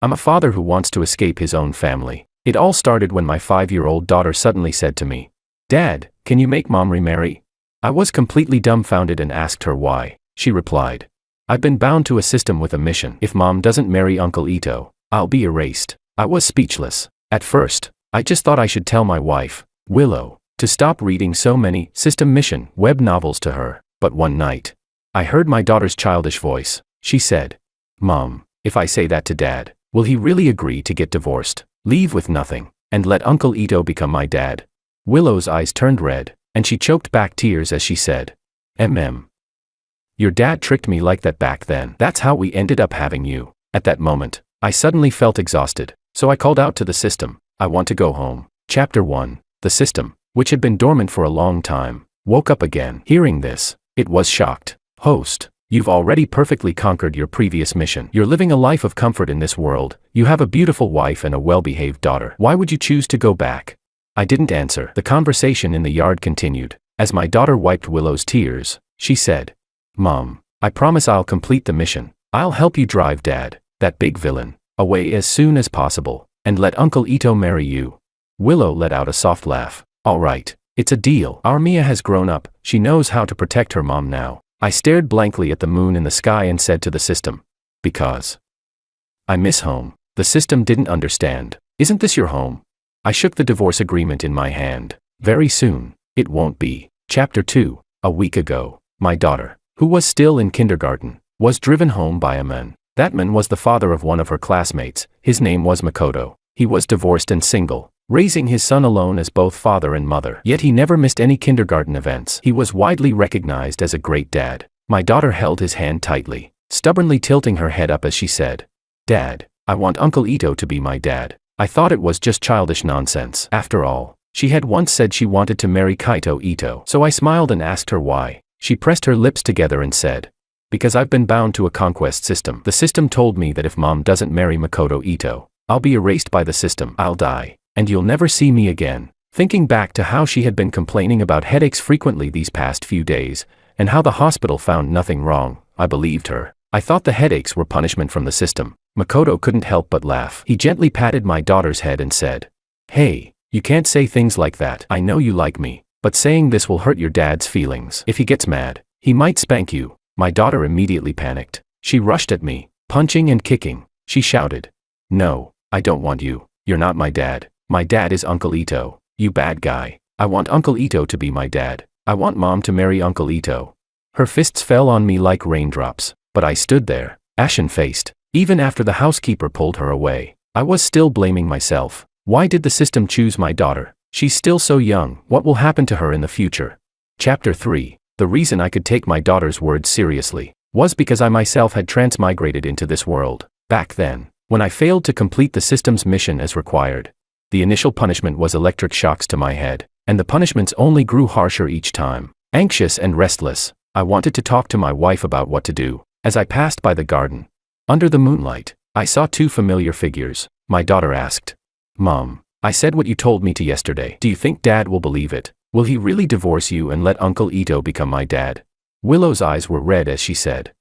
I'm a father who wants to escape his own family. It all started when my 5-year-old daughter suddenly said to me, "Dad, can you make Mom remarry?" I was completely dumbfounded and asked her why. She replied, "I've been bound to a system with a mission. If Mom doesn't marry Uncle Ito, I'll be erased." I was speechless. At first, I just thought I should tell my wife, Willow, to stop reading so many system mission web novels to her. But one night, I heard my daughter's childish voice. She said, "Mom, if I say that to Dad, will he really agree to get divorced, leave with nothing, and let Uncle Ito become my dad?" Willow's eyes turned red, and she choked back tears as she said, Your dad tricked me like that back then. That's how we ended up having you." At that moment, I suddenly felt exhausted, so I called out to the system, "I want to go home." Chapter 1. The system, which had been dormant for a long time, woke up again. Hearing this, it was shocked. "Host, you've already perfectly conquered your previous mission. You're living a life of comfort in this world. You have a beautiful wife and a well-behaved daughter. Why would you choose to go back?" I didn't answer. The conversation in the yard continued. As my daughter wiped Willow's tears, she said, "Mom, I promise I'll complete the mission. I'll help you drive Dad, that big villain, away as soon as possible, and let Uncle Ito marry you." Willow let out a soft laugh. "All right, it's a deal. Our Mia has grown up. She knows how to protect her mom now." I stared blankly at the moon in the sky and said to the system, "Because I miss home." The system didn't understand. "Isn't this your home?" I shook the divorce agreement in my hand. "Very soon, it won't be." Chapter 2. A week ago, my daughter, who was still in kindergarten, was driven home by a man. That man was the father of one of her classmates. His name was Makoto. He was divorced and single, raising his son alone as both father and mother. Yet he never missed any kindergarten events. He was widely recognized as a great dad. My daughter held his hand tightly, stubbornly tilting her head up as she said, "Dad, I want Uncle Ito to be my dad." I thought it was just childish nonsense. After all, she had once said she wanted to marry Kaito Ito. So I smiled and asked her why. She pressed her lips together and said, "Because I've been bound to a conquest system. The system told me that if Mom doesn't marry Makoto Ito, I'll be erased by the system. I'll die, and you'll never see me again." Thinking back to how she had been complaining about headaches frequently these past few days, and how the hospital found nothing wrong, I believed her. I thought the headaches were punishment from the system. Makoto couldn't help but laugh. He gently patted my daughter's head and said, "Hey, you can't say things like that. I know you like me, but saying this will hurt your dad's feelings. If he gets mad, he might spank you." My daughter immediately panicked. She rushed at me, punching and kicking. She shouted, "No, I don't want you. You're not my dad. My dad is Uncle Ito. You bad guy. I want Uncle Ito to be my dad. I want Mom to marry Uncle Ito." Her fists fell on me like raindrops, but I stood there, ashen-faced. Even after the housekeeper pulled her away, I was still blaming myself. Why did the system choose my daughter? She's still so young. What will happen to her in the future? Chapter 3. The reason I could take my daughter's words seriously was because I myself had transmigrated into this world. Back then, when I failed to complete the system's mission as required, the initial punishment was electric shocks to my head, and the punishments only grew harsher each time. Anxious and restless, I wanted to talk to my wife about what to do. As I passed by the garden, under the moonlight, I saw two familiar figures. My daughter asked, "Mom, I said what you told me to yesterday. Do you think Dad will believe it? Will he really divorce you and let Uncle Ito become my dad?" Willow's eyes were red as she said,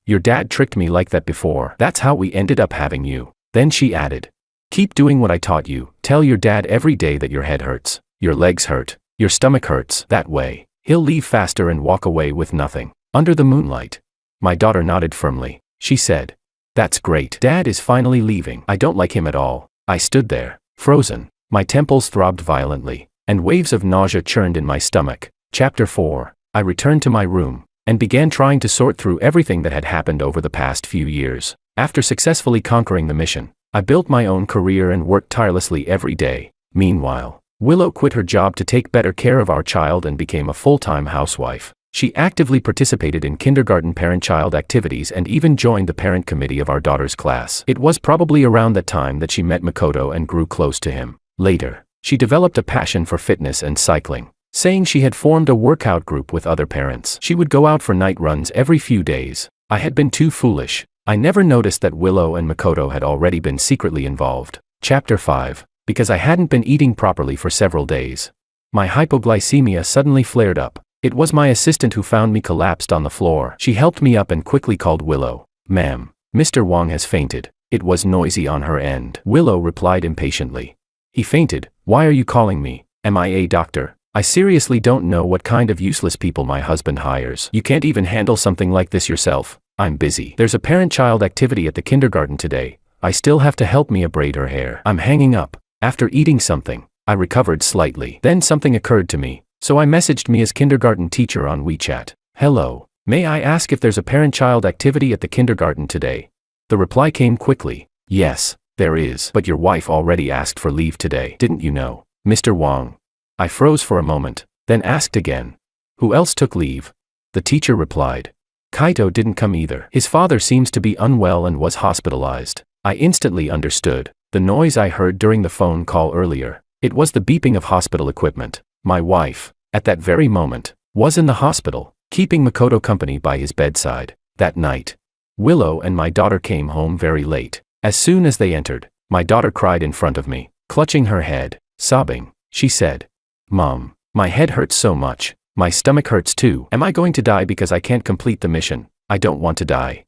Your dad tricked me like that before. That's how we ended up having you." Then she added, "Keep doing what I taught you. Tell your dad every day that your head hurts, your legs hurt, your stomach hurts. That way, he'll leave faster and walk away with nothing." Under the moonlight, my daughter nodded firmly. She said, "That's great. Dad is finally leaving. I don't like him at all." I stood there, frozen. My temples throbbed violently, and waves of nausea churned in my stomach. Chapter 4. I returned to my room, and began trying to sort through everything that had happened over the past few years. After successfully conquering the mission, I built my own career and worked tirelessly every day. Meanwhile, Willow quit her job to take better care of our child and became a full-time housewife. She actively participated in kindergarten parent-child activities and even joined the parent committee of our daughter's class. It was probably around that time that she met Makoto and grew close to him. Later, she developed a passion for fitness and cycling, saying she had formed a workout group with other parents. She would go out for night runs every few days. I had been too foolish. I never noticed that Willow and Makoto had already been secretly involved. Chapter 5. Because I hadn't been eating properly for several days, my hypoglycemia suddenly flared up. It was my assistant who found me collapsed on the floor. She helped me up and quickly called Willow. "Ma'am, Mr. Wang has fainted. It was noisy on her end. Willow replied impatiently. He fainted. Why are you calling me? Am I a doctor? I seriously don't know what kind of useless people my husband hires. You can't even handle something like this yourself. I'm busy. There's a parent-child activity at the kindergarten today. I still have to help Mia braid her hair. I'm hanging up. After eating something, I recovered slightly. Then something occurred to me, so I messaged Mia's kindergarten teacher on WeChat. Hello. May I ask if there's a parent-child activity at the kindergarten today? The reply came quickly. Yes, there is. But your wife already asked for leave today. Didn't you know, Mr. Wang? I froze for a moment, then asked again. Who else took leave? The teacher replied. Kaito didn't come either. His father seems to be unwell and was hospitalized. I instantly understood the noise I heard during the phone call earlier. It was the beeping of hospital equipment. My wife, at that very moment, was in the hospital, keeping Makoto company by his bedside. That night, Willow and my daughter came home very late. As soon as they entered, my daughter cried in front of me, clutching her head, sobbing. She said, "Mom, my head hurts so much. My stomach hurts too. Am I going to die because I can't complete the mission? I don't want to die.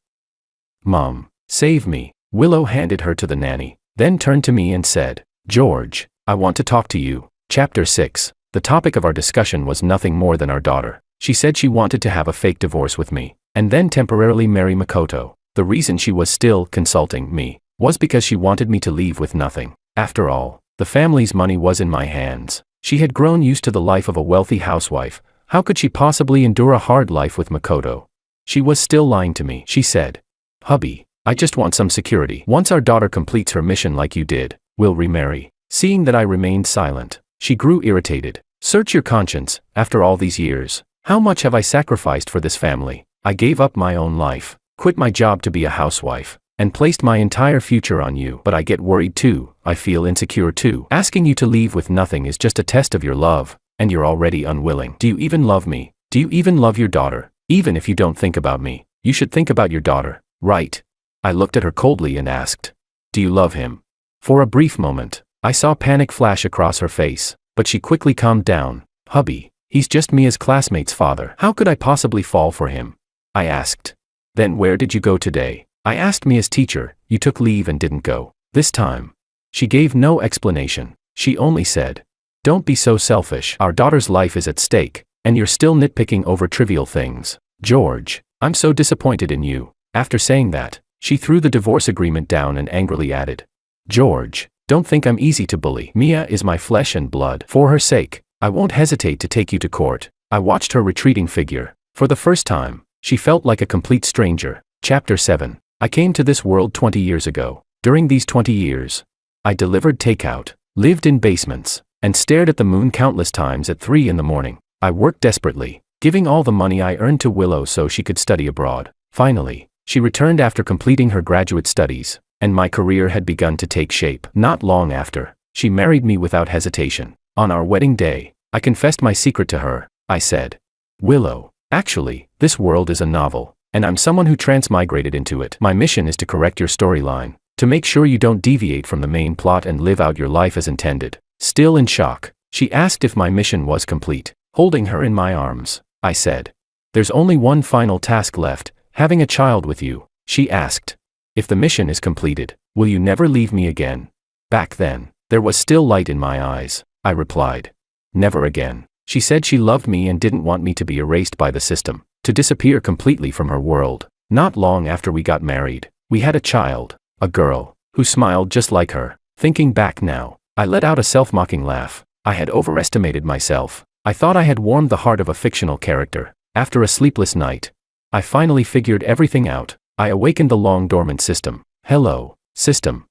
Mom, save me." Willow handed her to the nanny, then turned to me and said, "George, I want to talk to you." Chapter 6. The topic of our discussion was nothing more than our daughter. She said she wanted to have a fake divorce with me, and then temporarily marry Makoto. The reason she was still consulting me was because she wanted me to leave with nothing. After all, the family's money was in my hands. She had grown used to the life of a wealthy housewife. How could she possibly endure a hard life with Makoto? She was still lying to me. She said, "Hubby, I just want some security. Once our daughter completes her mission like you did, we'll remarry." Seeing that I remained silent, she grew irritated. "Search your conscience. After all these years, how much have I sacrificed for this family? I gave up my own life, quit my job to be a housewife, and placed my entire future on you. But I get worried too. I feel insecure too. Asking you to leave with nothing is just a test of your love, and you're already unwilling. Do you even love me? Do you even love your daughter? Even if you don't think about me, you should think about your daughter, right?" I looked at her coldly and asked, "Do you love him?" For a brief moment, I saw panic flash across her face, but she quickly calmed down. "Hubby, he's just Mia's classmate's father. How could I possibly fall for him?" I asked. "Then where did you go today?" I asked Mia's teacher. "You took leave and didn't go this time." She gave no explanation. She only said, "Don't be so selfish. Our daughter's life is at stake, and you're still nitpicking over trivial things. George, I'm so disappointed in you." After saying that, she threw the divorce agreement down and angrily added, "George, don't think I'm easy to bully. Mia is my flesh and blood. For her sake, I won't hesitate to take you to court." I watched her retreating figure. For the first time, she felt like a complete stranger. Chapter 7. I came to this world 20 years ago. During these 20 years, I delivered takeout, lived in basements, and stared at the moon countless times at 3 in the morning. I worked desperately, giving all the money I earned to Willow so she could study abroad. Finally, she returned after completing her graduate studies, and my career had begun to take shape. Not long after, she married me without hesitation. On our wedding day, I confessed my secret to her. I said, "Willow, actually, this world is a novel, and I'm someone who transmigrated into it. My mission is to correct your storyline, to make sure you don't deviate from the main plot and live out your life as intended." Still in shock, she asked if my mission was complete. Holding her in my arms, I said, "There's only one final task left, having a child with you." She asked, "If the mission is completed, will you never leave me again?" Back then, there was still light in my eyes. I replied, "Never again." She said she loved me and didn't want me to be erased by the system, to disappear completely from her world. Not long after we got married, we had a child, a girl, who smiled just like her. Thinking back now, I let out a self-mocking laugh. I had overestimated myself. I thought I had warmed the heart of a fictional character. After a sleepless night, I finally figured everything out. I awakened the long-dormant system. "Hello, system.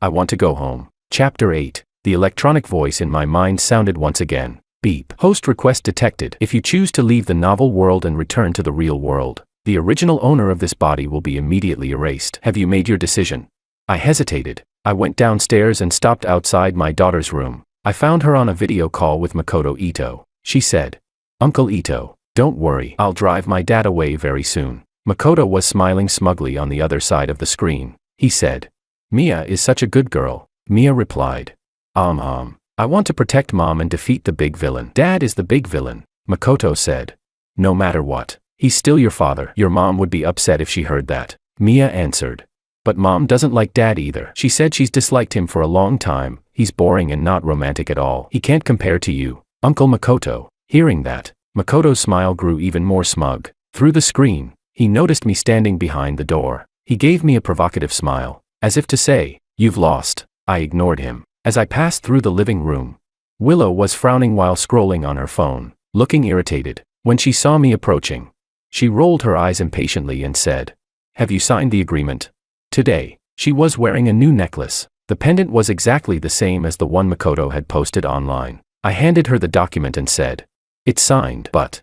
I want to go home." Chapter 8. The electronic voice in my mind sounded once again. Beep. Host request detected. If you choose to leave the novel world and return to the real world, the original owner of this body will be immediately erased. Have you made your decision? I hesitated. I went downstairs and stopped outside my daughter's room. I found her on a video call with Makoto Ito. She said, "Uncle Ito, don't worry, I'll drive my dad away very soon." Makoto was smiling smugly on the other side of the screen. He said, "Mia is such a good girl." Mia replied, I want to protect Mom and defeat the big villain." "Dad is the big villain," Makoto said. "No matter what, he's still your father." "Your mom would be upset if she heard that." Mia answered. But Mom doesn't like Dad either. She said she's disliked him for a long time. He's boring and not romantic at all. He can't compare to you, Uncle Makoto. Hearing that, Makoto's smile grew even more smug. Through the screen, he noticed me standing behind the door. He gave me a provocative smile, as if to say, "You've lost." I ignored him. As I passed through the living room, Willow was frowning while scrolling on her phone, looking irritated. When she saw me approaching, she rolled her eyes impatiently and said, "Have you signed the agreement?" Today, she was wearing a new necklace. The pendant was exactly the same as the one Makoto had posted online. I handed her the document and said, "It's signed, but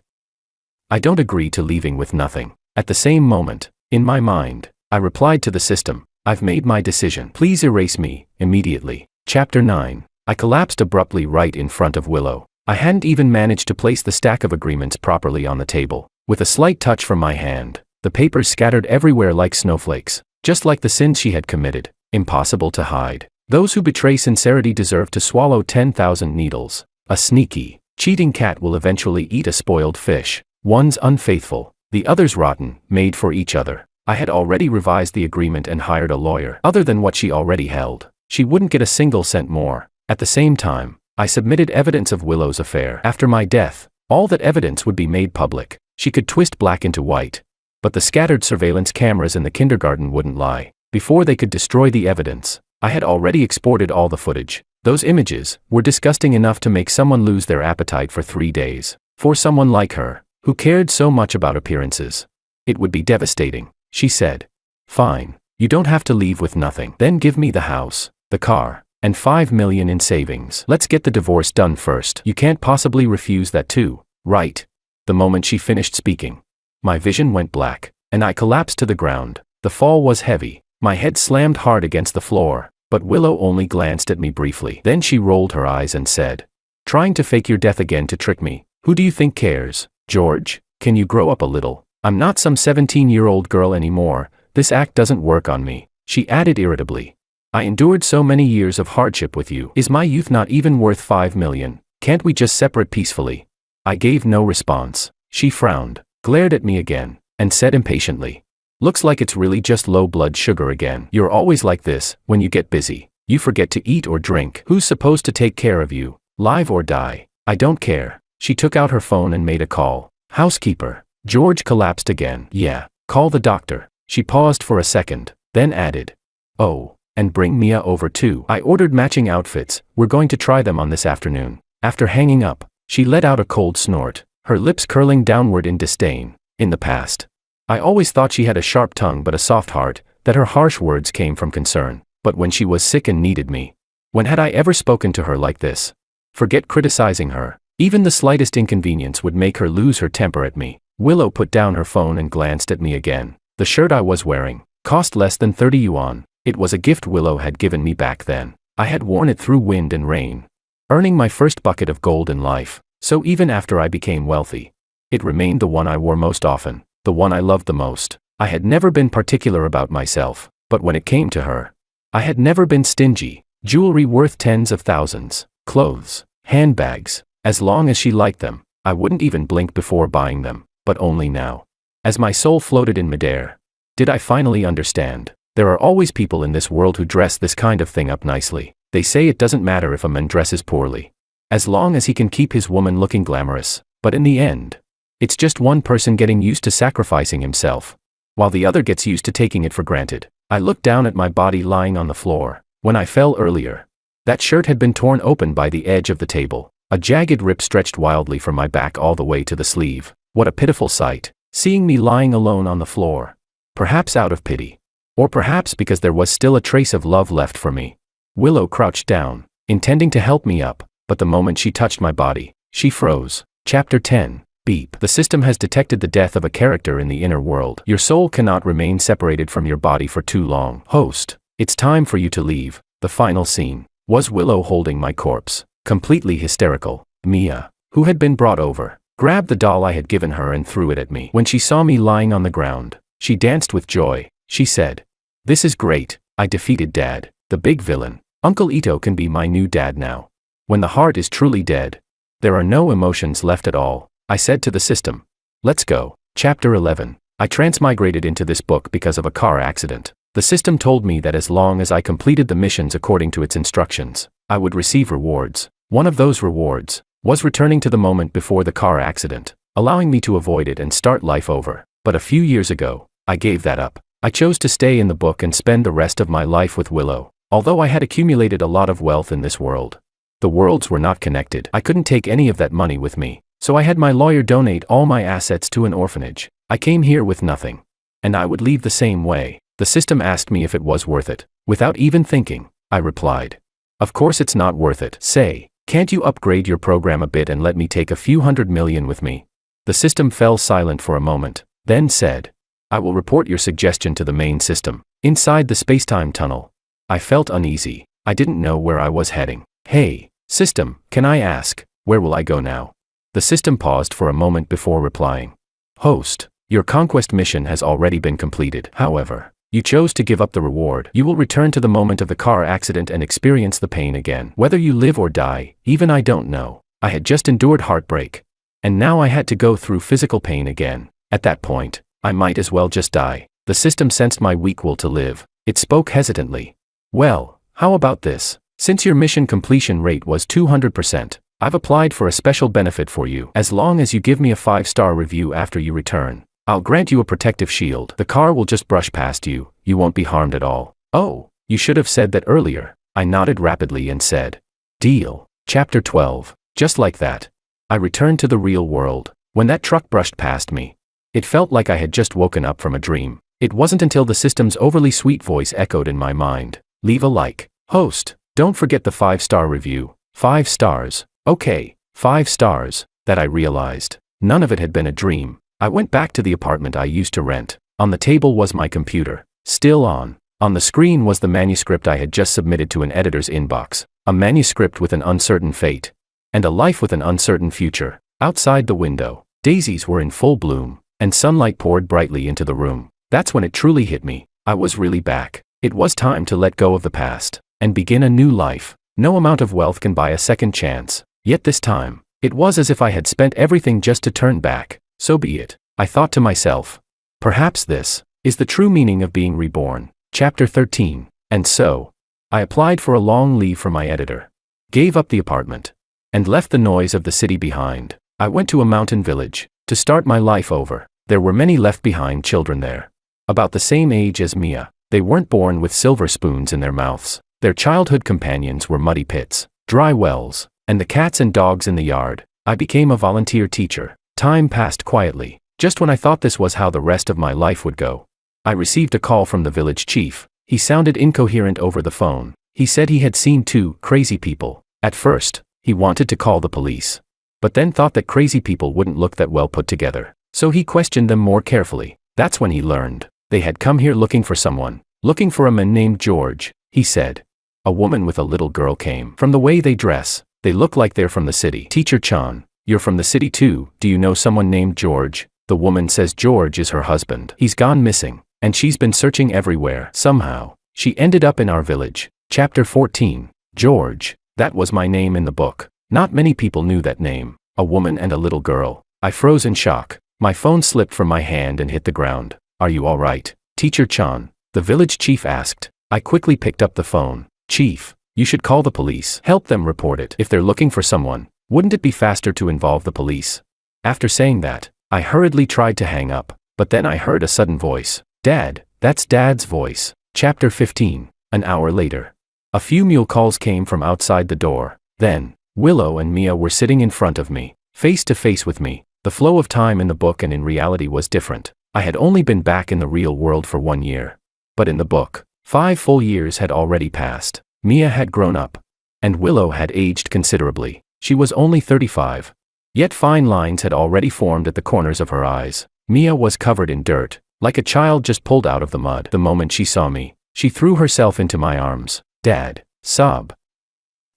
I don't agree to leaving with nothing." At the same moment, in my mind, I replied to the system, "I've made my decision. Please erase me, immediately." Chapter 9. I collapsed abruptly right in front of Willow. I hadn't even managed to place the stack of agreements properly on the table. With a slight touch from my hand, the papers scattered everywhere like snowflakes, just like the sins she had committed. Impossible to hide. Those who betray sincerity deserve to swallow 10,000 needles. A sneaky, cheating cat will eventually eat a spoiled fish. One's unfaithful, the other's rotten, made for each other. I had already revised the agreement and hired a lawyer. Other than what she already held, she wouldn't get a single cent more. At the same time, I submitted evidence of Willow's affair. After my death, all that evidence would be made public. She could twist black into white. But the scattered surveillance cameras in the kindergarten wouldn't lie. Before they could destroy the evidence, I had already exported all the footage. Those images were disgusting enough to make someone lose their appetite for 3 days. For someone like her, who cared so much about appearances, it would be devastating. She said, "Fine, you don't have to leave with nothing. Then give me the house, the car, and 5 million in savings. Let's get the divorce done first. You can't possibly refuse that too, right?" The moment she finished speaking, my vision went black, and I collapsed to the ground. The fall was heavy. My head slammed hard against the floor, but Willow only glanced at me briefly. Then she rolled her eyes and said, "Trying to fake your death again to trick me? Who do you think cares? George, can you grow up a little? I'm not some 17-year-old girl anymore. This act doesn't work on me," she added irritably. "I endured so many years of hardship with you. Is my youth not even worth 5 million? Can't we just separate peacefully?" I gave no response. She frowned, glared at me again, and said impatiently, "Looks like it's really just low blood sugar again. You're always like this. When you get busy, you forget to eat or drink. Who's supposed to take care of you? Live or die? I don't care." She took out her phone and made a call. "Housekeeper." George collapsed again. "Yeah, call the doctor." She paused for a second, then added, "Oh, and bring Mia over too. I ordered matching outfits. We're going to try them on this afternoon." After hanging up, she let out a cold snort, her lips curling downward in disdain. In the past, I always thought she had a sharp tongue but a soft heart, that her harsh words came from concern. But when she was sick and needed me, when had I ever spoken to her like this? Forget criticizing her. Even the slightest inconvenience would make her lose her temper at me. Willow put down her phone and glanced at me again. The shirt I was wearing cost less than 30 yuan. It was a gift Willow had given me back then. I had worn it through wind and rain, earning my first bucket of gold in life. So even after I became wealthy, it remained the one I wore most often, the one I loved the most. I had never been particular about myself, but when it came to her, I had never been stingy. Jewelry worth tens of thousands, clothes, handbags. As long as she liked them, I wouldn't even blink before buying them. But only now, as my soul floated in midair, did I finally understand. There are always people in this world who dress this kind of thing up nicely. They say it doesn't matter if a man dresses poorly, as long as he can keep his woman looking glamorous. But in the end, it's just one person getting used to sacrificing himself, while the other gets used to taking it for granted. I looked down at my body lying on the floor. When I fell earlier, that shirt had been torn open by the edge of the table. A jagged rip stretched wildly from my back all the way to the sleeve. What a pitiful sight, seeing me lying alone on the floor. Perhaps out of pity, or perhaps because there was still a trace of love left for me. Willow crouched down, intending to help me up, but the moment she touched my body, she froze. Chapter 10. Beep. The system has detected the death of a character in the inner world. Your soul cannot remain separated from your body for too long. Host, it's time for you to leave. The final scene was Willow holding my corpse, completely hysterical. Mia, who had been brought over, grabbed the doll I had given her and threw it at me. When she saw me lying on the ground, she danced with joy. She said, "This is great. I defeated Dad, the big villain. Uncle Ito can be my new dad now." When the heart is truly dead, there are no emotions left at all. I said to the system, "Let's go." Chapter 11. I transmigrated into this book because of a car accident. The system told me that as long as I completed the missions according to its instructions, I would receive rewards. One of those rewards was returning to the moment before the car accident, allowing me to avoid it and start life over. But a few years ago, I gave that up. I chose to stay in the book and spend the rest of my life with Willow. Although I had accumulated a lot of wealth in this world, the worlds were not connected. I couldn't take any of that money with me, so I had my lawyer donate all my assets to an orphanage. I came here with nothing, and I would leave the same way. The system asked me if it was worth it. Without even thinking, I replied, "Of course it's not worth it." Say, "Can't you upgrade your program a bit and let me take a few $100 million with me?" The system fell silent for a moment, then said, "I will report your suggestion to the main system." Inside the spacetime tunnel, I felt uneasy. I didn't know where I was heading. "Hey, system, can I ask, where will I go now?" The system paused for a moment before replying. "Host, your conquest mission has already been completed. However, you chose to give up the reward. You will return to the moment of the car accident and experience the pain again. Whether you live or die, even I don't know. I had just endured heartbreak, and now I had to go through physical pain again. At that point, I might as well just die." The system sensed my weak will to live. It spoke hesitantly. "Well, how about this? Since your mission completion rate was 200%, I've applied for a special benefit for you. As long as you give me a 5-star review after you return, I'll grant you a protective shield. The car will just brush past you. You won't be harmed at all." "Oh, you should have said that earlier." I nodded rapidly and said, "Deal." Chapter 12. Just like that, I returned to the real world. When that truck brushed past me, it felt like I had just woken up from a dream. It wasn't until the system's overly sweet voice echoed in my mind, "Leave a like. Host, don't forget the 5-star review." 5 stars. Okay, 5 stars. That I realized none of it had been a dream. I went back to the apartment I used to rent. On the table was my computer, still on. On the screen was the manuscript I had just submitted to an editor's inbox. A manuscript with an uncertain fate, and a life with an uncertain future. Outside the window, daisies were in full bloom, and sunlight poured brightly into the room. That's when it truly hit me. I was really back. It was time to let go of the past and begin a new life. No amount of wealth can buy a second chance. Yet this time, it was as if I had spent everything just to turn back. So be it, I thought to myself. Perhaps this is the true meaning of being reborn. Chapter 13. And so, I applied for a long leave from my editor, gave up the apartment, and left the noise of the city behind. I went to a mountain village to start my life over. There were many left behind children there, about the same age as Mia. They weren't born with silver spoons in their mouths. Their childhood companions were muddy pits, dry wells, and the cats and dogs in the yard. I became a volunteer teacher. Time passed quietly. Just when I thought this was how the rest of my life would go, I received a call from the village chief. He sounded incoherent over the phone. He said he had seen 2 crazy people. At first, he wanted to call the police, but then thought that crazy people wouldn't look that well put together. So he questioned them more carefully. That's when he learned they had come here looking for someone, looking for a man named George. He said, "A woman with a little girl came. From the way they dress, they look like they're from the city." "Teacher Chan, you're from the city too. Do you know someone named George?" The woman says George is her husband. He's gone missing, and she's been searching everywhere. Somehow, she ended up in our village. Chapter 14. George. That was my name in the book. Not many people knew that name. A woman and a little girl. I froze in shock. My phone slipped from my hand and hit the ground. "Are you all right, Teacher Chan?" the village chief asked. I quickly picked up the phone. "Chief, you should call the police. Help them report it. If they're looking for someone, wouldn't it be faster to involve the police?" After saying that, I hurriedly tried to hang up, but then I heard a sudden voice. "Dad." That's Dad's voice. Chapter 15. An hour later, a few mule calls came from outside the door. Then, Willow and Mia were sitting in front of me, face to face with me. The flow of time in the book and in reality was different. I had only been back in the real world for 1 year. But in the book, 5 full years had already passed. Mia had grown up, and Willow had aged considerably. She was only 35. Yet fine lines had already formed at the corners of her eyes. Mia was covered in dirt, like a child just pulled out of the mud. The moment she saw me, she threw herself into my arms. "Dad." Sob.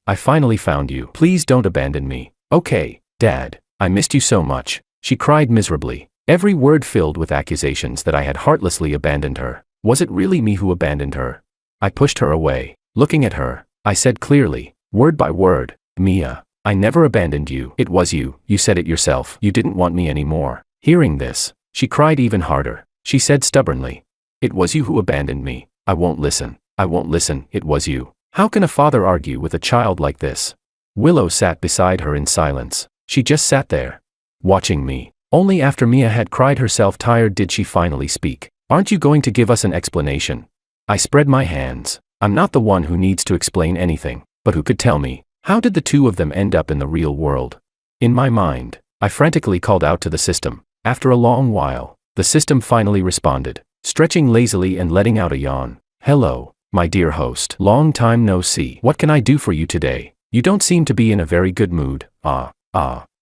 "I finally found you. Please don't abandon me." "Okay, Dad. I missed you so much." She cried miserably, every word filled with accusations that I had heartlessly abandoned her. Was it really me who abandoned her? I pushed her away. Looking at her, I said clearly, word by word, "Mia, I never abandoned you. It was you. You said it yourself. You didn't want me anymore." Hearing this, she cried even harder. she said stubbornly. It was you who abandoned me. I won't listen. I won't listen. It was you. How can a father argue with a child like this? Willow sat beside her in silence. She just sat there, watching me. Only after Mia had cried herself tired did she finally speak. Aren't you going to give us an explanation? I spread my hands. I'm not the one who needs to explain anything, but who could tell me? How did the two of them end up in the real world? In my mind, I frantically called out to the system. After a long while, the system finally responded, stretching lazily and letting out a yawn. Hello, my dear host. Long time no see. What can I do for you today? You don't seem to be in a very good mood.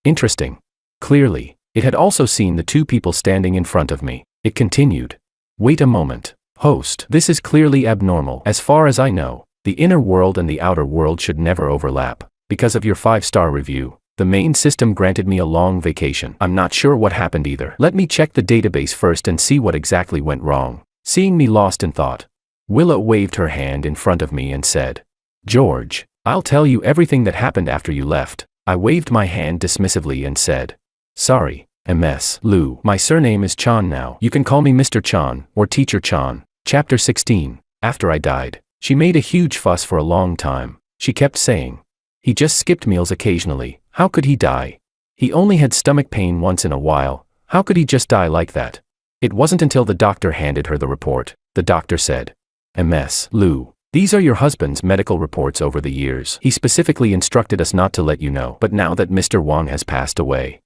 Interesting. Clearly, it had also seen the two people standing in front of me. It continued. Wait a moment. Host, this is clearly abnormal. As far as I know, the inner world and the outer world should never overlap. Because of your 5-star review, the main system granted me a long vacation. I'm not sure what happened either. Let me check the database first and see what exactly went wrong. Seeing me lost in thought, Willow waved her hand in front of me and said, George, I'll tell you everything that happened after you left. I waved my hand dismissively and said, sorry, MS. Lou. My surname is Chan now. You can call me Mr. Chan, or Teacher Chan. Chapter 16. After I died, she made a huge fuss for a long time. She kept saying, he just skipped meals occasionally. How could he die? He only had stomach pain once in a while. How could he just die like that? It wasn't until the doctor handed her the report. The doctor said, MS. Lou, these are your husband's medical reports over the years. He specifically instructed us not to let you know, but now that Mr. Wang has passed away,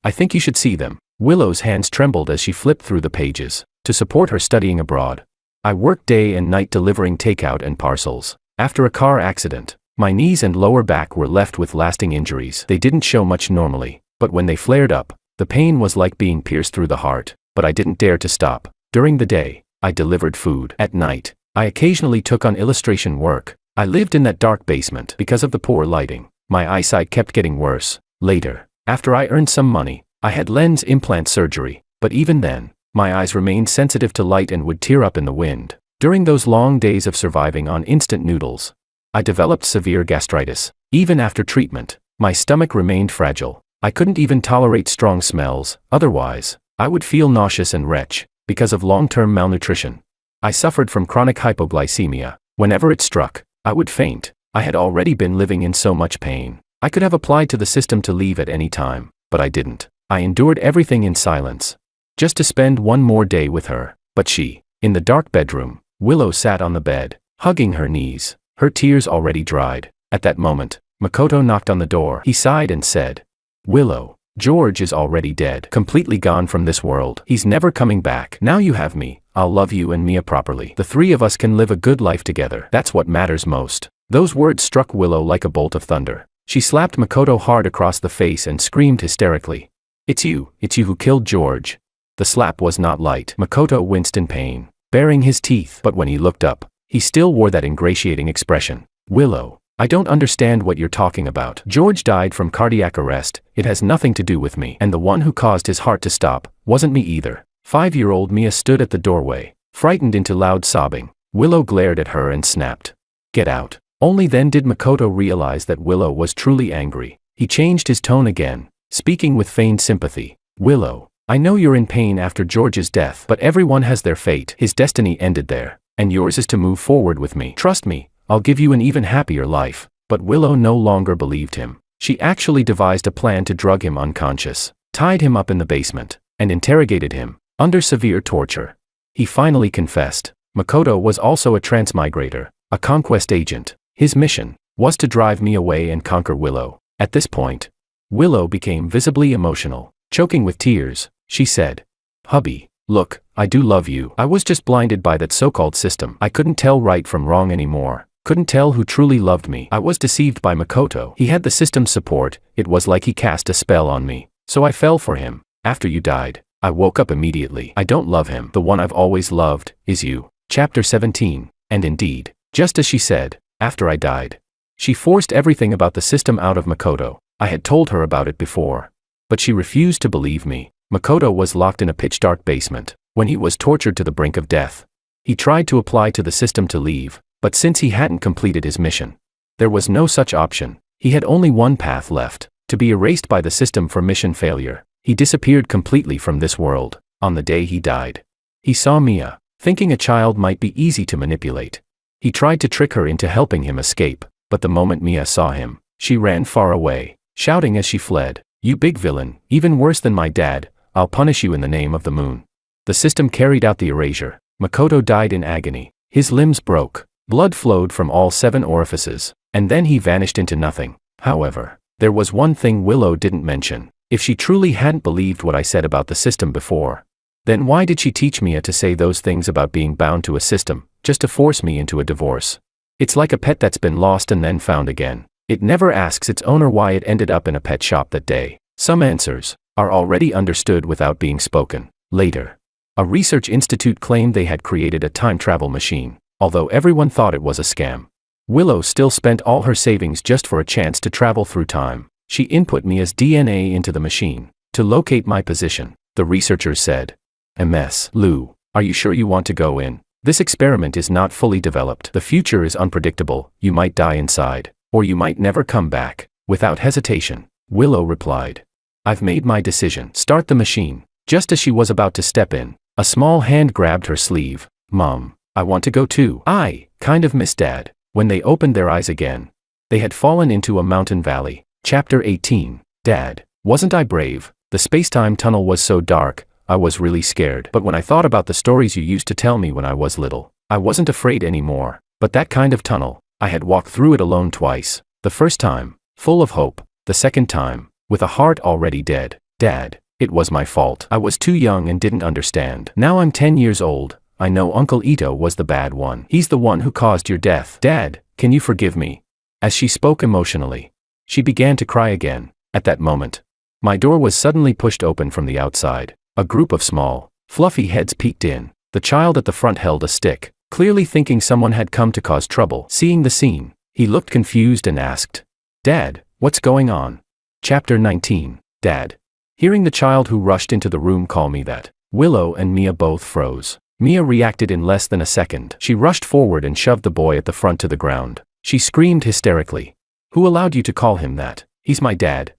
I think you should see them. Willow's hands trembled as she flipped through the pages. To support her studying abroad, I worked day and night delivering takeout and parcels. After a car accident, my knees and lower back were left with lasting injuries. They didn't show much normally, but when they flared up, the pain was like being pierced through the heart. But I didn't dare to stop. During the day, I delivered food. At night, I occasionally took on illustration work. I lived in that dark basement. Because of the poor lighting, my eyesight kept getting worse. Later, after I earned some money, I had lens implant surgery, but even then, my eyes remained sensitive to light and would tear up in the wind. During those long days of surviving on instant noodles, I developed severe gastritis. Even after treatment, my stomach remained fragile. I couldn't even tolerate strong smells. Otherwise, I would feel nauseous and retch. Because of long-term malnutrition, I suffered from chronic hypoglycemia. Whenever it struck, I would faint. I had already been living in so much pain. I could have applied to the system to leave at any time, but I didn't. I endured everything in silence, just to spend one more day with her. But she, in the dark bedroom, Willow sat on the bed, hugging her knees, her tears already dried. At that moment, Makoto knocked on the door. He sighed and said, Willow, George is already dead, completely gone from this world. He's never coming back. Now you have me. I'll love you and Mia properly. The three of us can live a good life together. That's what matters most. Those words struck Willow like a bolt of thunder. She slapped Makoto hard across the face and screamed hysterically, It's you who killed George. The slap was not light. Makoto winced in pain, baring his teeth. But when he looked up, he still wore that ingratiating expression. Willow, I don't understand what you're talking about. George died from cardiac arrest. It has nothing to do with me. And the one who caused his heart to stop wasn't me either. 5-year-old Mia stood at the doorway, frightened into loud sobbing. Willow glared at her and snapped, Get out. Only then did Makoto realize that Willow was truly angry. He changed his tone again, speaking with feigned sympathy. Willow, I know you're in pain after George's death, but everyone has their fate. His destiny ended there, and yours is to move forward with me. Trust me, I'll give you an even happier life. But Willow no longer believed him. She actually devised a plan to drug him unconscious, tied him up in the basement, and interrogated him, under severe torture. He finally confessed. Makoto was also a transmigrator, a conquest agent. His mission was to drive me away and conquer Willow. At this point, Willow became visibly emotional. Choking with tears, she said, Hubby, look, I do love you. I was just blinded by that so-called system. I couldn't tell right from wrong anymore. Couldn't tell who truly loved me. I was deceived by Makoto. He had the system's support. It was like he cast a spell on me. So I fell for him. After you died, I woke up immediately. I don't love him. The one I've always loved is you. Chapter 17. And indeed, just as she said, after I died, she forced everything about the system out of Makoto. I had told her about it before, but she refused to believe me. Makoto was locked in a pitch-dark basement when he was tortured to the brink of death. He tried to apply to the system to leave, but since he hadn't completed his mission, there was no such option. He had only one path left, to be erased by the system for mission failure. He disappeared completely from this world. on the day he died. He saw Mia, thinking a child might be easy to manipulate. He tried to trick her into helping him escape, but the moment Mia saw him, she ran far away, shouting as she fled, "You big villain, even worse than my dad, I'll punish you in the name of the moon." The system carried out the erasure. Makoto died in agony. His limbs broke, blood flowed from all 7 orifices, and then he vanished into nothing. However, there was one thing Willow didn't mention. If she truly hadn't believed what I said about the system before, then why did she teach Mia to say those things about being bound to a system, just to force me into a divorce? It's like a pet that's been lost and then found again. It never asks its owner why it ended up in a pet shop that day. Some answers are already understood without being spoken. Later, a research institute claimed they had created a time travel machine, although everyone thought it was a scam. Willow still spent all her savings just for a chance to travel through time. She input Mia's DNA into the machine to locate my position. The researchers said, "Ms. Liu, are you sure you want to go in? This experiment is not fully developed. The future is unpredictable. You might die inside, or you might never come back." Without hesitation, Willow replied, "I've made my decision. Start the machine." Just as she was about to step in, a small hand grabbed her sleeve. "Mom, I want to go too. I kind of miss Dad." When they opened their eyes again, they had fallen into a mountain valley. Chapter 18. Dad, wasn't I brave? The space-time tunnel was so dark, I was really scared. But when I thought about the stories you used to tell me when I was little, I wasn't afraid anymore. But that kind of tunnel, I had walked through it alone twice. The first time, full of hope. The second time, with a heart already dead. Dad, it was my fault. I was too young and didn't understand. Now I'm 10 years old. I know Uncle Ito was the bad one. He's the one who caused your death. Dad, can you forgive me? As she spoke emotionally, she began to cry again. At that moment, my door was suddenly pushed open from the outside. A group of small, fluffy heads peeked in. The child at the front held a stick, clearly thinking someone had come to cause trouble. Seeing the scene, he looked confused and asked, "Dad, what's going on?" Chapter 19. Dad. Hearing the child who rushed into the room call me that, Willow and Mia both froze. Mia reacted in less than a second. She rushed forward and shoved the boy at the front to the ground. She screamed hysterically, "Who allowed you to call him that? He's my dad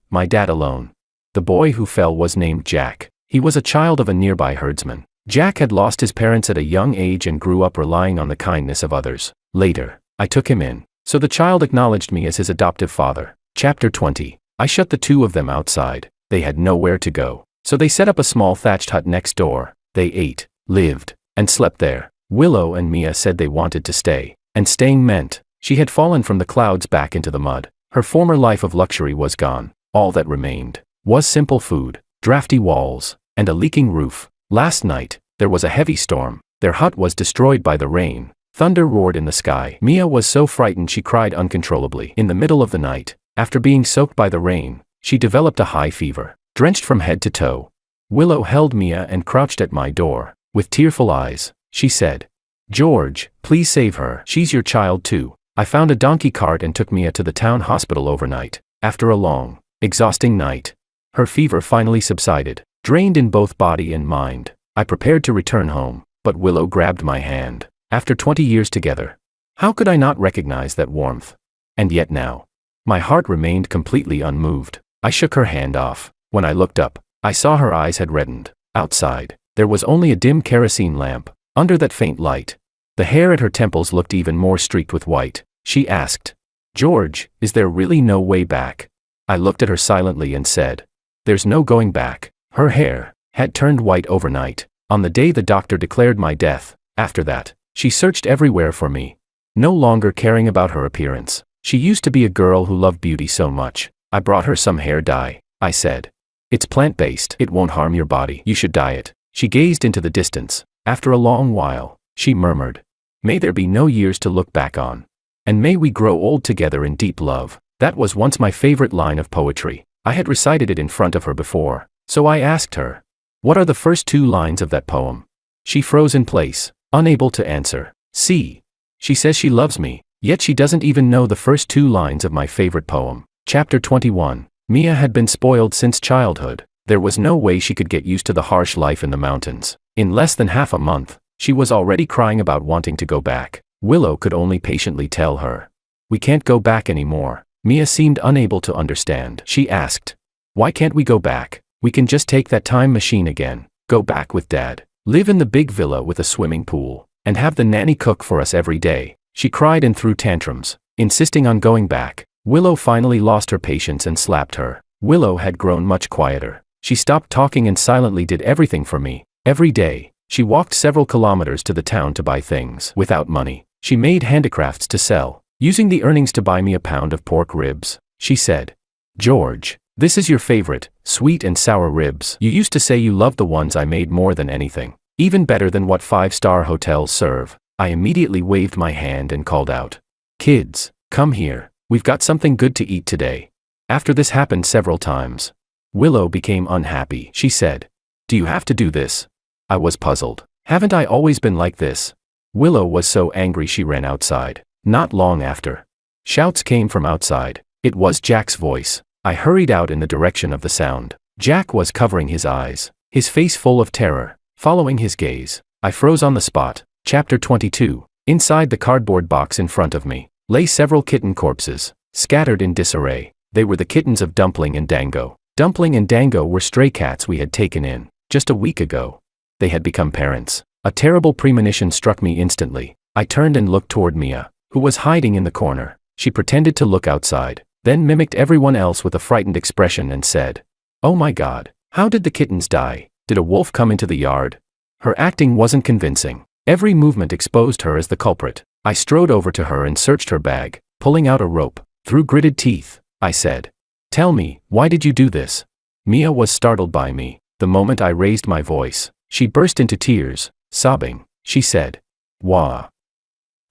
alone." The boy who fell was named Jack. He was a child of a nearby herdsman. Jack had lost his parents at a young age and grew up relying on the kindness of others. Later, I took him in, so the child acknowledged me as his adoptive father. Chapter 20. I shut the two of them outside. They had nowhere to go, so they set up a small thatched hut next door. They ate, lived, and slept there. Willow and Mia said they wanted to stay, and staying meant she had fallen from the clouds back into the mud. Her former life of luxury was gone. All that remained was simple food, drafty walls, and a leaking roof. Last night, there was a heavy storm. Their hut was destroyed by the rain. Thunder roared in the sky. Mia was so frightened she cried uncontrollably. In the middle of the night, after being soaked by the rain, she developed a high fever, drenched from head to toe. Willow held Mia and crouched at my door. With tearful eyes, she said, "George, please save her. She's your child too." I found a donkey cart and took Mia to the town hospital overnight. After a long, exhausting night, her fever finally subsided. Drained in both body and mind, I prepared to return home, but Willow grabbed my hand. After 20 years together, how could I not recognize that warmth? And yet now, my heart remained completely unmoved. I shook her hand off. When I looked up, I saw her eyes had reddened. Outside, there was only a dim kerosene lamp. Under that faint light, the hair at her temples looked even more streaked with white. She asked, "George, is there really no way back?" I looked at her silently and said, "There's no going back." Her hair had turned white overnight, on the day the doctor declared my death. After that, she searched everywhere for me, no longer caring about her appearance. She used to be a girl who loved beauty so much. I brought her some hair dye. I said, "It's plant-based. It won't harm your body. You should dye it." She gazed into the distance. After a long while, she murmured, "May there be no years to look back on. And may we grow old together in deep love." That was once my favorite line of poetry. I had recited it in front of her before. So I asked her, "What are the first 2 lines of that poem?" She froze in place, unable to answer. "See, she says she loves me, yet she doesn't even know the first 2 lines of my favorite poem." Chapter 21. Mia had been spoiled since childhood. There was no way she could get used to the harsh life in the mountains. In less than half a month, she was already crying about wanting to go back. Willow could only patiently tell her, "We can't go back anymore." Mia seemed unable to understand. She asked, "Why can't we go back? We can just take that time machine again." Go back with Dad. Live in the big villa with a swimming pool. And have the nanny cook for us every day. She cried and threw tantrums, insisting on going back. Willow finally lost her patience and slapped her. Willow had grown much quieter. She stopped talking and silently did everything for me. Every day, she walked several kilometers to the town to buy things. Without money, she made handicrafts to sell, using the earnings to buy me a pound of pork ribs. She said, "George, this is your favorite, sweet and sour ribs. You used to say you loved the ones I made more than anything. Even better than what 5-star hotels serve." I immediately waved my hand and called out, "Kids, come here. We've got something good to eat today." After this happened several times, Willow became unhappy. She said, "Do you have to do this?" I was puzzled. "Haven't I always been like this?" Willow was so angry she ran outside. Not long after, shouts came from outside. It was Jack's voice. I hurried out in the direction of the sound. Jack was covering his eyes, his face full of terror. Following his gaze, I froze on the spot. Chapter 22. Inside the cardboard box in front of me lay several kitten corpses, scattered in disarray. They were the kittens of Dumpling and Dango. Dumpling and Dango were stray cats we had taken in just a week ago. They had become parents. A terrible premonition struck me instantly. I turned and looked toward Mia, who was hiding in the corner. She pretended to look outside, then mimicked everyone else with a frightened expression and said, "Oh my God, how did the kittens die? Did a wolf come into the yard?" Her acting wasn't convincing. Every movement exposed her as the culprit. I strode over to her and searched her bag, pulling out a rope. Through gritted teeth, I said, "Tell me, why did you do this?" Mia was startled by me. The moment I raised my voice, she burst into tears, sobbing. She said, "Wah.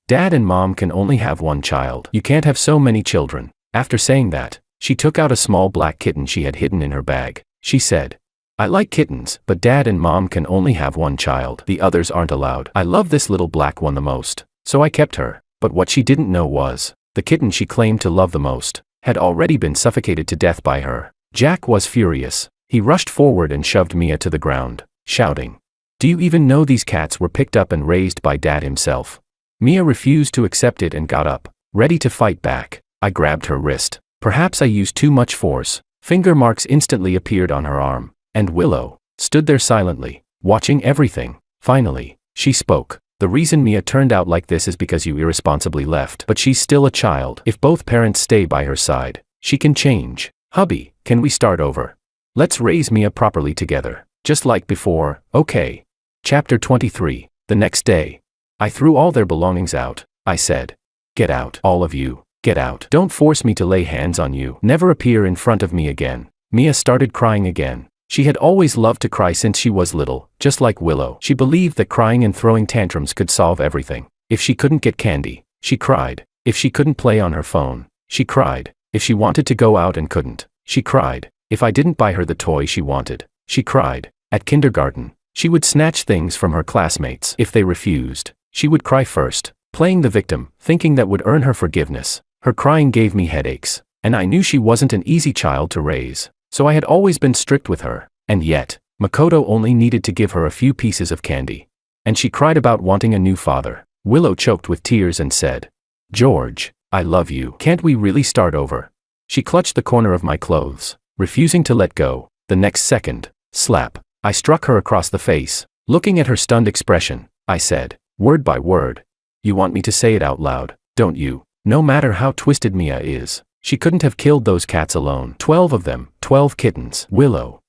Dad and Mom can only have one child. You can't have so many children." After saying that, she took out a small black kitten she had hidden in her bag. She said, "I like kittens, but Dad and Mom can only have one child. The others aren't allowed. I love this little black one the most, so I kept her." But what she didn't know was, the kitten she claimed to love the most had already been suffocated to death by her. Jack was furious. He rushed forward and shoved Mia to the ground, shouting, "Do you even know these cats were picked up and raised by Dad himself?" Mia refused to accept it and got up, ready to fight back. I grabbed her wrist. Perhaps I used too much force. Finger marks instantly appeared on her arm, and Willow stood there silently, watching everything. Finally, she spoke. "The reason Mia turned out like this is because you irresponsibly left. But she's still a child. If both parents stay by her side, she can change. Hubby, can we start over? Let's raise Mia properly together, just like before, okay?" Chapter 23. The next day, I threw all their belongings out. I said, "Get out, all of you. Get out. Don't force me to lay hands on you. Never appear in front of me again." Mia started crying again. She had always loved to cry since she was little, just like Willow. She believed that crying and throwing tantrums could solve everything. If she couldn't get candy, she cried. If she couldn't play on her phone, she cried. If she wanted to go out and couldn't, she cried. If I didn't buy her the toy she wanted, she cried. At kindergarten, she would snatch things from her classmates. If they refused, she would cry first, playing the victim, thinking that would earn her forgiveness. Her crying gave me headaches, and I knew she wasn't an easy child to raise. So I had always been strict with her, and yet, Makoto only needed to give her a few pieces of candy. And she cried about wanting a new father. Willow choked with tears and said, "George, I love you. Can't we really start over?" She clutched the corner of my clothes, refusing to let go. The next second, slap, I struck her across the face. Looking at her stunned expression, I said, word by word, "You want me to say it out loud, don't you?" No matter how twisted Mia is, she couldn't have killed those cats alone. 12 of them, 12 kittens. Willow,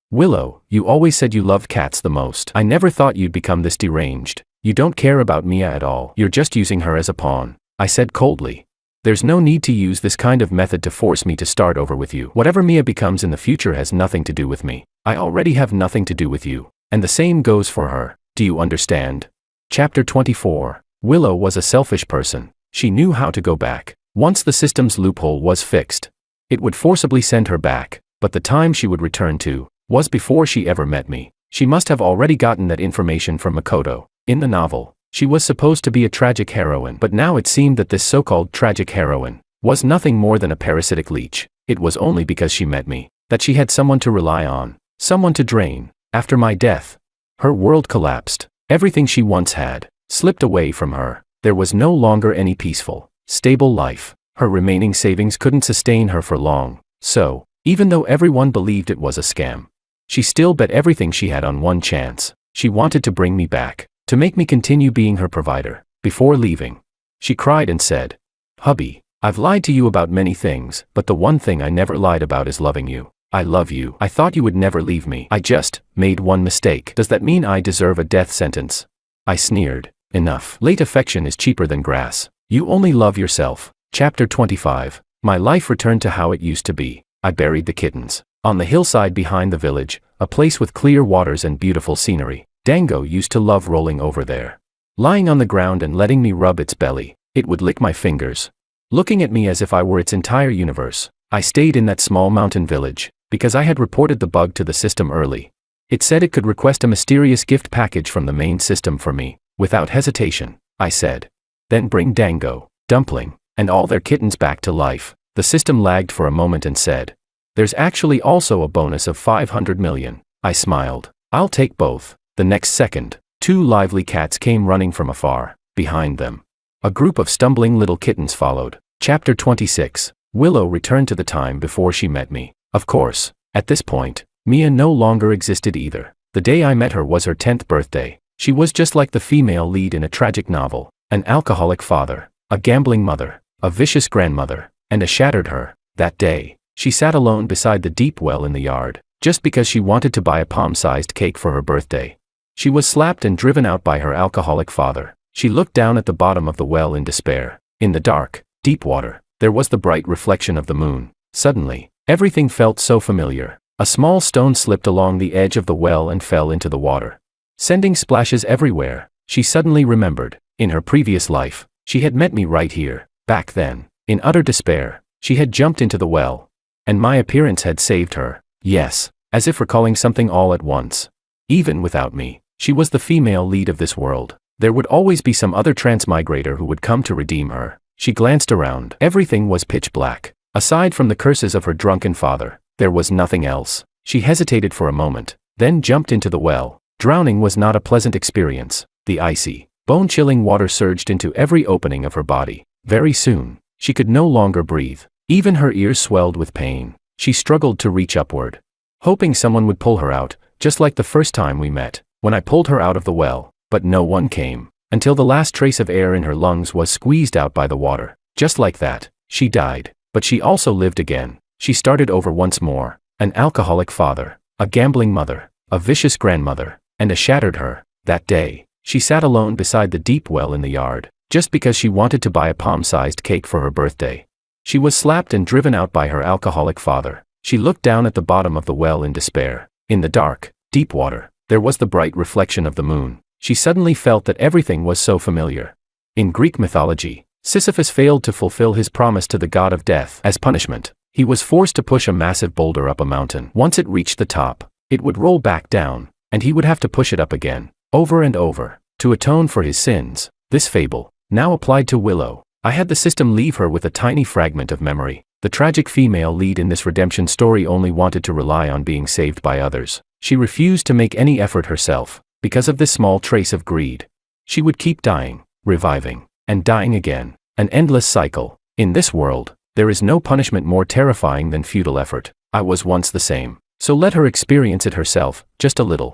you always said you loved cats the most. I never thought you'd become this deranged. You don't care about Mia at all. You're just using her as a pawn," I said coldly. "There's no need to use this kind of method to force me to start over with you. Whatever Mia becomes in the future has nothing to do with me. I already have nothing to do with you. And the same goes for her. Do you understand?" Chapter 24. Willow was a selfish person. She knew how to go back. Once the system's loophole was fixed, it would forcibly send her back, but the time she would return to was before she ever met me. She must have already gotten that information from Makoto. In the novel, she was supposed to be a tragic heroine, but now it seemed that this so-called tragic heroine was nothing more than a parasitic leech. It was only because she met me that she had someone to rely on, someone to drain. After my death, her world collapsed. Everything she once had slipped away from her. There was no longer any peaceful, stable life. Her remaining savings couldn't sustain her for long. So, even though everyone believed it was a scam, she still bet everything she had on one chance. She wanted to bring me back, to make me continue being her provider. Before leaving, she cried and said, "Hubby, I've lied to you about many things, but the one thing I never lied about is loving you. I love you. I thought you would never leave me. I just made one mistake. Does that mean I deserve a death sentence?" I sneered. "Enough. Late affection is cheaper than grass. You only love yourself." Chapter 25. My life returned to how it used to be. I buried the kittens. On the hillside behind the village, a place with clear waters and beautiful scenery, Dango used to love rolling over there. Lying on the ground and letting me rub its belly, it would lick my fingers, looking at me as if I were its entire universe. I stayed in that small mountain village, because I had reported the bug to the system early. It said it could request a mysterious gift package from the main system for me. Without hesitation, I said, "Then bring Dango, Dumpling, and all their kittens back to life." The system lagged for a moment and said, "There's actually also a bonus of 500 million. I smiled. "I'll take both." The next second, 2 lively cats came running from afar. Behind them, a group of stumbling little kittens followed. Chapter 26. Willow returned to the time before she met me. Of course, at this point, Mia no longer existed either. The day I met her was her 10th birthday. She was just like the female lead in a tragic novel, an alcoholic father, a gambling mother, a vicious grandmother, and a shattered her. That day, she sat alone beside the deep well in the yard, just because she wanted to buy a palm-sized cake for her birthday. She was slapped and driven out by her alcoholic father. She looked down at the bottom of the well in despair. In the dark, deep water, there was the bright reflection of the moon. Suddenly, everything felt so familiar. A small stone slipped along the edge of the well and fell into the water, sending splashes everywhere. She suddenly remembered, in her previous life, she had met me right here. Back then, in utter despair, she had jumped into the well, and my appearance had saved her. Yes, as if recalling something all at once. Even without me, she was the female lead of this world. There would always be some other transmigrator who would come to redeem her. She glanced around. Everything was pitch black. Aside from the curses of her drunken father, there was nothing else. She hesitated for a moment, then jumped into the well. Drowning was not a pleasant experience. The icy, bone-chilling water surged into every opening of her body. Very soon, she could no longer breathe. Even her ears swelled with pain. She struggled to reach upward, hoping someone would pull her out, just like the first time we met, when I pulled her out of the well. But no one came, until the last trace of air in her lungs was squeezed out by the water. Just like that, she died. But she also lived again. She started over once more. An alcoholic father, a gambling mother, a vicious grandmother, and a shattered her. That day, she sat alone beside the deep well in the yard, just because she wanted to buy a palm-sized cake for her birthday. She was slapped and driven out by her alcoholic father. She looked down at the bottom of the well in despair. In the dark, deep water, there was the bright reflection of the moon. She suddenly felt that everything was so familiar. In Greek mythology, Sisyphus failed to fulfill his promise to the god of death. As punishment, he was forced to push a massive boulder up a mountain. Once it reached the top, it would roll back down, and he would have to push it up again, over and over, to atone for his sins. This fable now applied to Willow. I had the system leave her with a tiny fragment of memory. The tragic female lead in this redemption story only wanted to rely on being saved by others. She refused to make any effort herself. Because of this small trace of greed, she would keep dying, reviving, and dying again. An endless cycle. In this world, there is no punishment more terrifying than futile effort. I was once the same. So let her experience it herself, just a little.